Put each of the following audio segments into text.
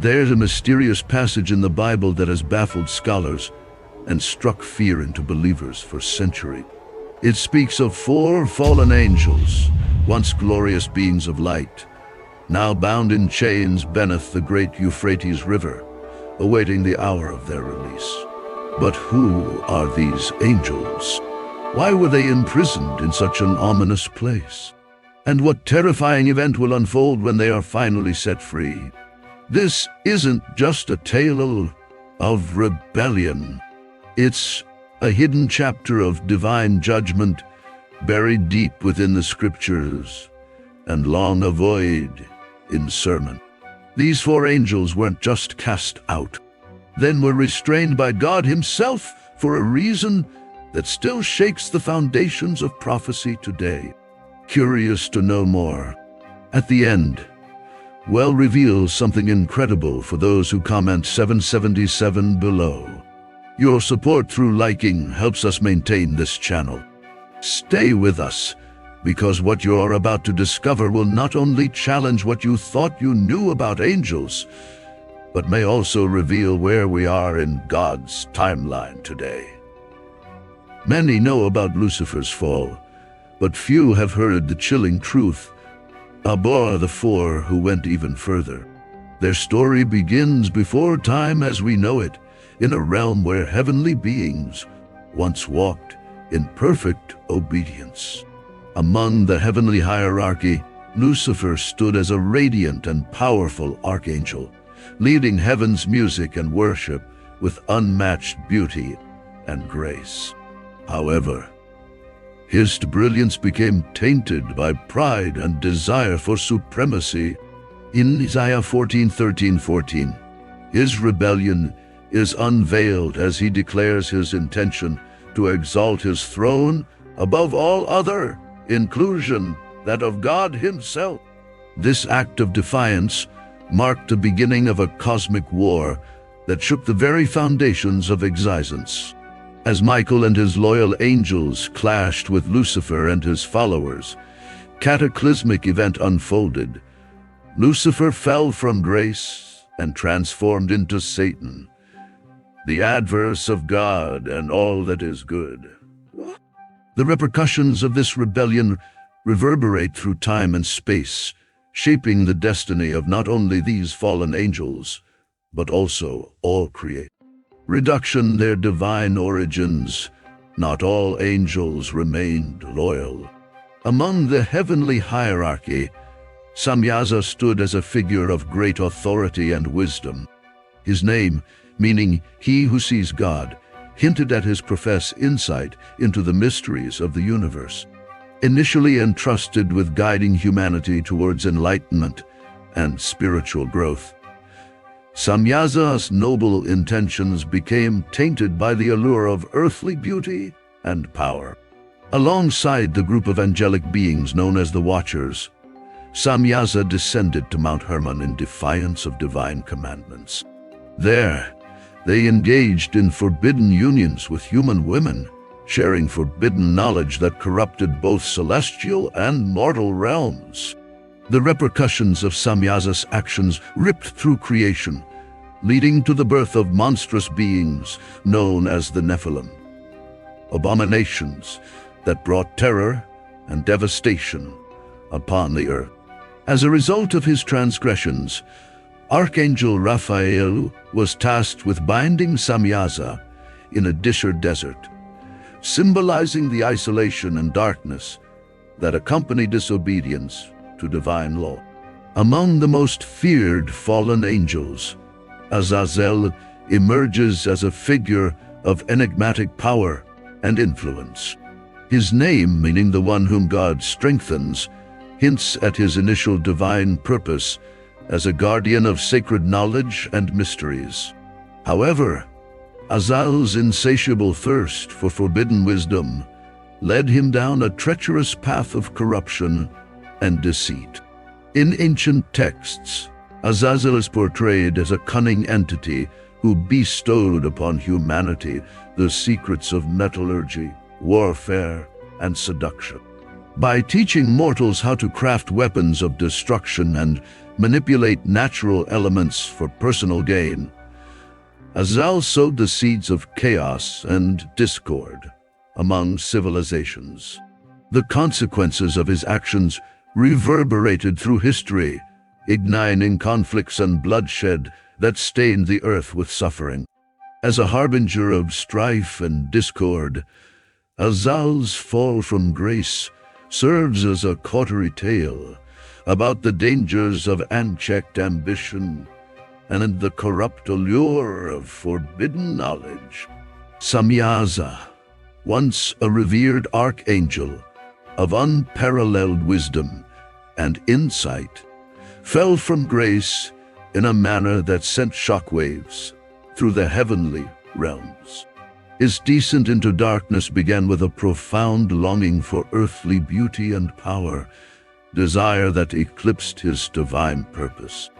There's a mysterious passage in the Bible that has baffled scholars and struck fear into believers for centuries. It speaks of 4 fallen angels, once glorious beings of light, now bound in chains beneath the great Euphrates River, awaiting the hour of their release. But who are these angels? Why were they imprisoned in such an ominous place? And what terrifying event will unfold when they are finally set free? This isn't just a tale of rebellion. It's a hidden chapter of divine judgment buried deep within the scriptures and long avoided in sermon. These 4 angels weren't just cast out, then were restrained by God himself for a reason that still shakes the foundations of prophecy today. Curious to know more? At the end, Well reveals something incredible for those who comment 777 below. Your support through liking helps us maintain this channel. Stay with us, because what you're about to discover will not only challenge what you thought you knew about angels, but may also reveal where we are in God's timeline today. Many know about Lucifer's fall, but few have heard the chilling truth about the 4 who went even further. Their story begins before time as we know it, in a realm where heavenly beings once walked in perfect obedience. Among the heavenly hierarchy, Lucifer stood as a radiant and powerful archangel, leading heaven's music and worship with unmatched beauty and grace. However, his brilliance became tainted by pride and desire for supremacy. In Isaiah 14:13-14, his rebellion is unveiled as he declares his intention to exalt his throne above all other, inclusion that of God himself. This act of defiance marked the beginning of a cosmic war that shook the very foundations of existence. As Michael and his loyal angels clashed with Lucifer and his followers, cataclysmic event unfolded. Lucifer fell from grace and transformed into Satan, the adverse of God and all that is good. The repercussions of this rebellion reverberate through time and space, shaping the destiny of not only these fallen angels, but also all creation. Reduction their divine origins, not all angels remained loyal. Among the heavenly hierarchy, Samyaza stood as a figure of great authority and wisdom. His name, meaning he who sees God, hinted at his professed insight into the mysteries of the universe. Initially entrusted with guiding humanity towards enlightenment and spiritual growth, Samyaza's noble intentions became tainted by the allure of earthly beauty and power. Alongside the group of angelic beings known as the Watchers, Samyaza descended to Mount Hermon in defiance of divine commandments. There, they engaged in forbidden unions with human women, sharing forbidden knowledge that corrupted both celestial and mortal realms. The repercussions of Samyaza's actions ripped through creation, leading to the birth of monstrous beings known as the Nephilim, abominations that brought terror and devastation upon the earth. As a result of his transgressions, Archangel Raphael was tasked with binding Samyaza in a desert, symbolizing the isolation and darkness that accompany disobedience to divine law. Among the most feared fallen angels, Azazel emerges as a figure of enigmatic power and influence. His name, meaning the one whom God strengthens, hints at his initial divine purpose as a guardian of sacred knowledge and mysteries. However, Azazel's insatiable thirst for forbidden wisdom led him down a treacherous path of corruption and deceit. In ancient texts, Azazel is portrayed as a cunning entity who bestowed upon humanity the secrets of metallurgy, warfare, and seduction. By teaching mortals how to craft weapons of destruction and manipulate natural elements for personal gain. Azazel sowed the seeds of chaos and discord among civilizations. The consequences of his actions reverberated through history, igniting conflicts and bloodshed that stained the earth with suffering. As a harbinger of strife and discord, Azazel's fall from grace serves as a cautionary tale about the dangers of unchecked ambition and the corrupt allure of forbidden knowledge. Samyaza, once a revered archangel of unparalleled wisdom and insight, fell from grace in a manner that sent shockwaves through the heavenly realms. His descent into darkness began with a profound longing for earthly beauty and power, desire that eclipsed his divine purpose.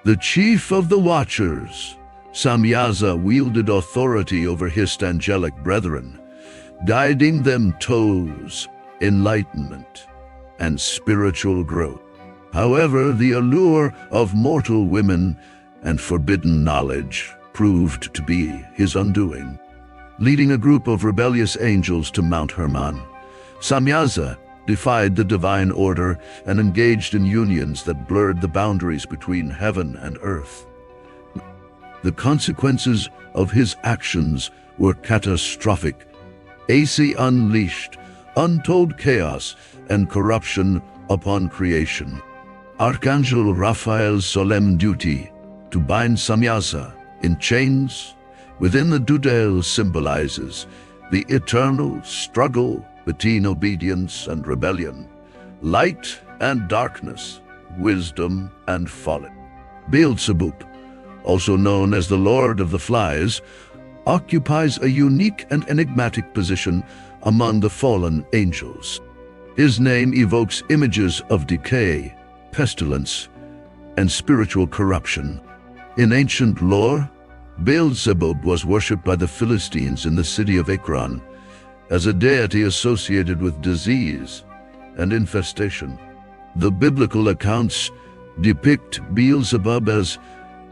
The chief of the Watchers, Samyaza, wielded authority over his angelic brethren, guiding them towards enlightenment and spiritual growth. However, the allure of mortal women and forbidden knowledge proved to be his undoing. Leading a group of rebellious angels to Mount Hermon, Samyaza defied the divine order and engaged in unions that blurred the boundaries between heaven and earth. The consequences of his actions were catastrophic. AC unleashed untold chaos and corruption upon creation. Archangel Raphael's solemn duty to bind Samyaza in chains within the Dudel symbolizes the eternal struggle between obedience and rebellion, light and darkness, wisdom and folly. Beelzebub, also known as the Lord of the Flies, occupies a unique and enigmatic position among the fallen angels. His name evokes images of decay, pestilence, and spiritual corruption. In ancient lore, Beelzebub was worshipped by the Philistines in the city of Ekron as a deity associated with disease and infestation. The biblical accounts depict Beelzebub as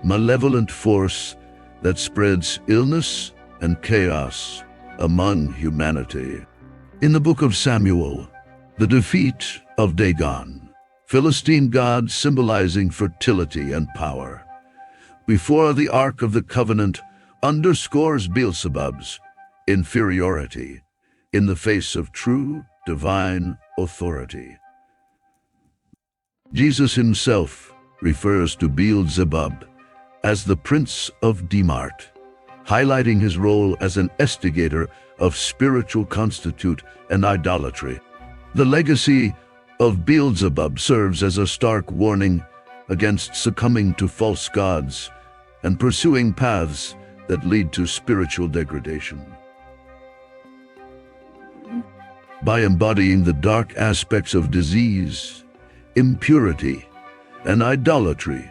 malevolent force that spreads illness and chaos among humanity. In the book of Samuel, the defeat of Dagon, Philistine god symbolizing fertility and power, before the Ark of the Covenant, underscores Beelzebub's inferiority in the face of true divine authority. Jesus himself refers to Beelzebub as the Prince of Demart, highlighting his role as an instigator of spiritual constitute and idolatry. The legacy of Beelzebub serves as a stark warning against succumbing to false gods and pursuing paths that lead to spiritual degradation. By embodying the dark aspects of disease, impurity, and idolatry,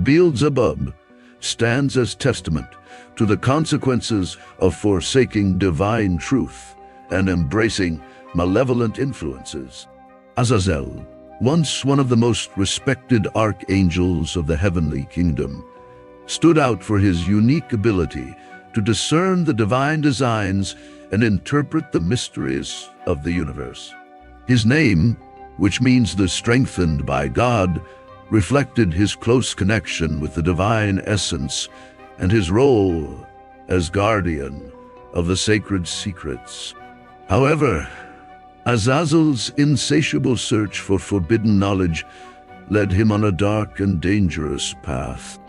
Beelzebub stands as testament to the consequences of forsaking divine truth and embracing malevolent influences. Azazel, once one of the most respected archangels of the heavenly kingdom, stood out for his unique ability to discern the divine designs and interpret the mysteries of the universe. His name, which means the strengthened by God, reflected his close connection with the divine essence and his role as guardian of the sacred secrets. However, Azazel's insatiable search for forbidden knowledge led him on a dark and dangerous path.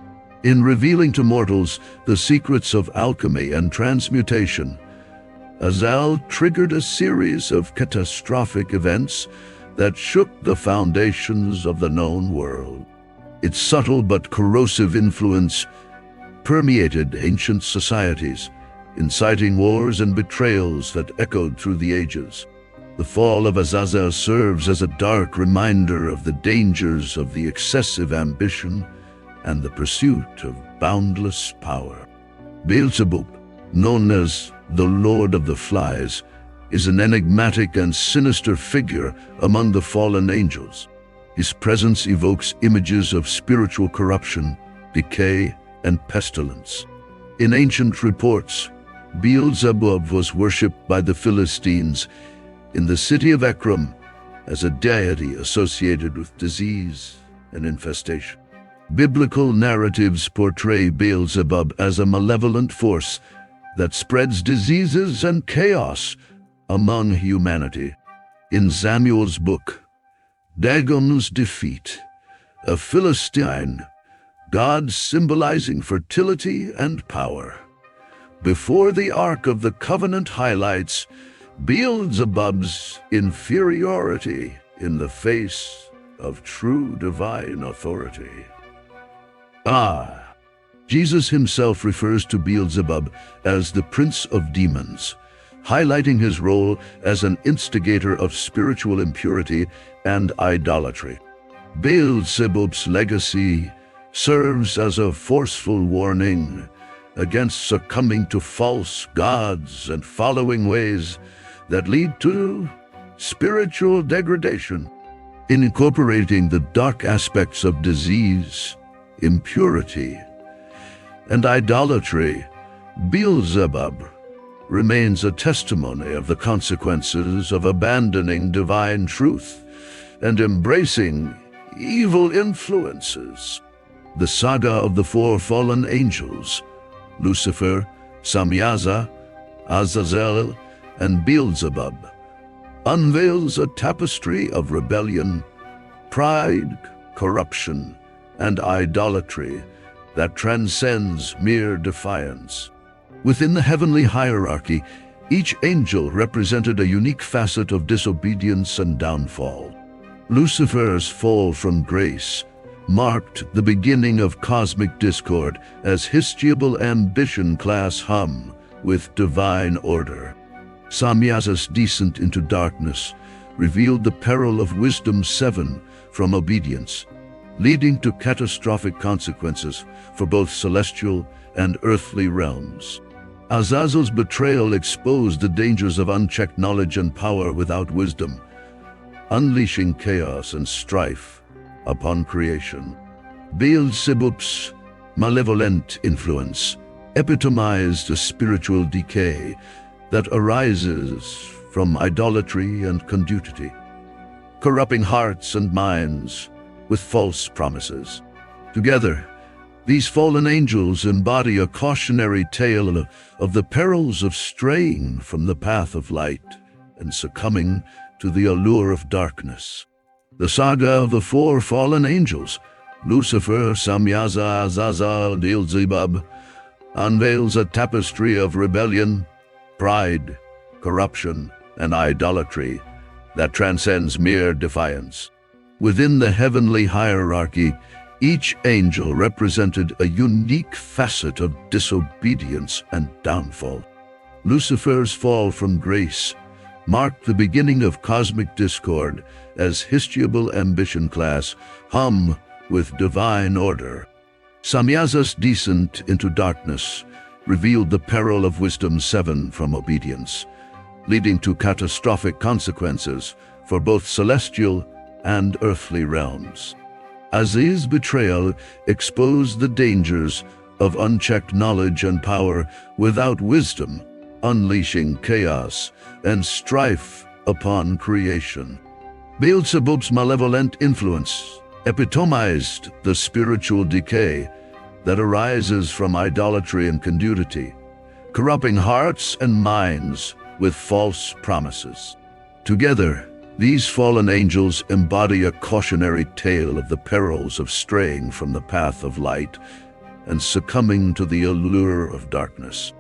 In revealing to mortals the secrets of alchemy and transmutation, Azazel triggered a series of catastrophic events that shook the foundations of the known world. Its subtle but corrosive influence permeated ancient societies, inciting wars and betrayals that echoed through the ages. The fall of Azazel serves as a dark reminder of the dangers of the excessive ambition and the pursuit of boundless power. Beelzebub, known as the Lord of the Flies, is an enigmatic and sinister figure among the fallen angels. His presence evokes images of spiritual corruption, decay, and pestilence. In ancient reports, Beelzebub was worshipped by the Philistines in the city of Ekron as a deity associated with disease and infestation. Biblical narratives portray Beelzebub as a malevolent force that spreads diseases and chaos among humanity. In Samuel's book, Dagon's defeat, a Philistine god symbolizing fertility and power. Before the Ark of the Covenant highlights Beelzebub's inferiority in the face of true divine authority. Jesus himself refers to Beelzebub as the prince of demons, highlighting his role as an instigator of spiritual impurity and idolatry. Beelzebub's legacy serves as a forceful warning against succumbing to false gods and following ways that lead to spiritual degradation. In incorporating the dark aspects of disease, impurity, and idolatry, Beelzebub remains a testimony of the consequences of abandoning divine truth and embracing evil influences. The saga of the four fallen angels, Lucifer, Samyaza, Azazel, and Beelzebub, unveils a tapestry of rebellion, pride, corruption, and idolatry that transcends mere defiance. Within the heavenly hierarchy, each angel represented a unique facet of disobedience and downfall. Lucifer's fall from grace marked the beginning of cosmic discord as his Histiable ambition class hum with divine order. Samyaza's descent into darkness revealed the peril of wisdom 7 from obedience, leading to catastrophic consequences for both celestial and earthly realms. Azazel's betrayal exposed the dangers of unchecked knowledge and power without wisdom, unleashing chaos and strife upon creation. Beelzebub's malevolent influence epitomized a spiritual decay that arises from idolatry and conduity, corrupting hearts and minds with false promises. Together, these fallen angels embody a cautionary tale of the perils of straying from the path of light and succumbing to the allure of darkness. The saga of the four fallen angels, Lucifer, Samyaza, Azazel, Beelzebub, unveils a tapestry of rebellion, pride, corruption, and idolatry that transcends mere defiance. Within the heavenly hierarchy, each angel represented a unique facet of disobedience and downfall. Lucifer's fall from grace marked the beginning of cosmic discord as his Histiable ambition class hum with divine order. Samyaza's descent into darkness revealed the peril of wisdom 7 from obedience, leading to catastrophic consequences for both celestial and earthly realms. Aziz's betrayal exposed the dangers of unchecked knowledge and power without wisdom, unleashing chaos and strife upon creation. Beelzebub's malevolent influence epitomized the spiritual decay that arises from idolatry and conduity, corrupting hearts and minds with false promises. Together, these fallen angels embody a cautionary tale of the perils of straying from the path of light and succumbing to the allure of darkness.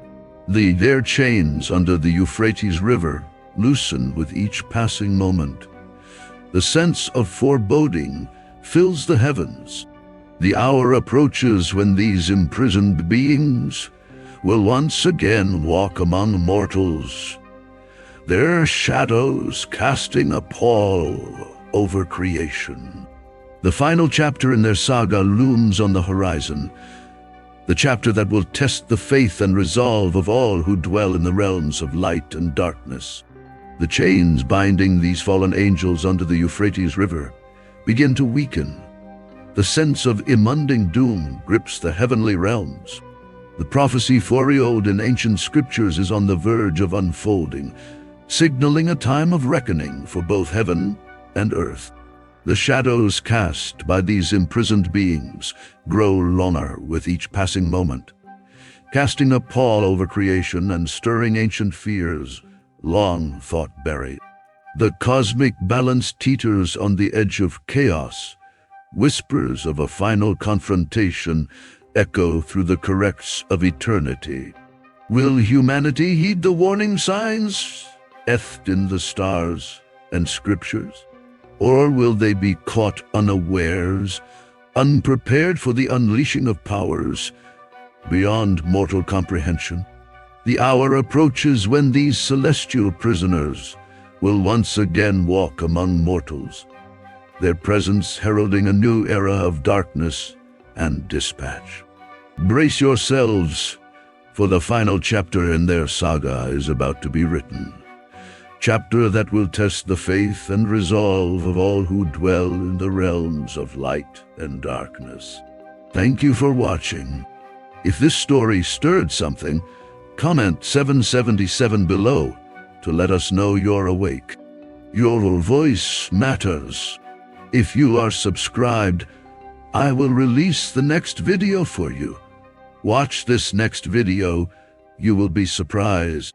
Their chains under the Euphrates River loosen with each passing moment. The sense of foreboding fills the heavens. The hour approaches when these imprisoned beings will once again walk among mortals, their shadows casting a pall over creation. The final chapter in their saga looms on the horizon, the chapter that will test the faith and resolve of all who dwell in the realms of light and darkness. The chains binding these fallen angels under the Euphrates River begin to weaken. The sense of impending doom grips the heavenly realms. The prophecy foretold in ancient scriptures is on the verge of unfolding, signaling a time of reckoning for both heaven and earth. The shadows cast by these imprisoned beings grow longer with each passing moment, casting a pall over creation and stirring ancient fears long thought buried. The cosmic balance teeters on the edge of chaos. Whispers of a final confrontation echo through the corrects of eternity. Will humanity heed the warning signs etched in the stars and scriptures? Or will they be caught unawares, unprepared for the unleashing of powers beyond mortal comprehension? The hour approaches when these celestial prisoners will once again walk among mortals, their presence heralding a new era of darkness and dispatch. Brace yourselves, for the final chapter in their saga is about to be written. Chapter that will test the faith and resolve of all who dwell in the realms of light and darkness. Thank you for watching. If this story stirred something, comment 777 below to let us know you're awake. Your voice matters. If you are subscribed, I will release the next video for you. Watch this next video, you will be surprised.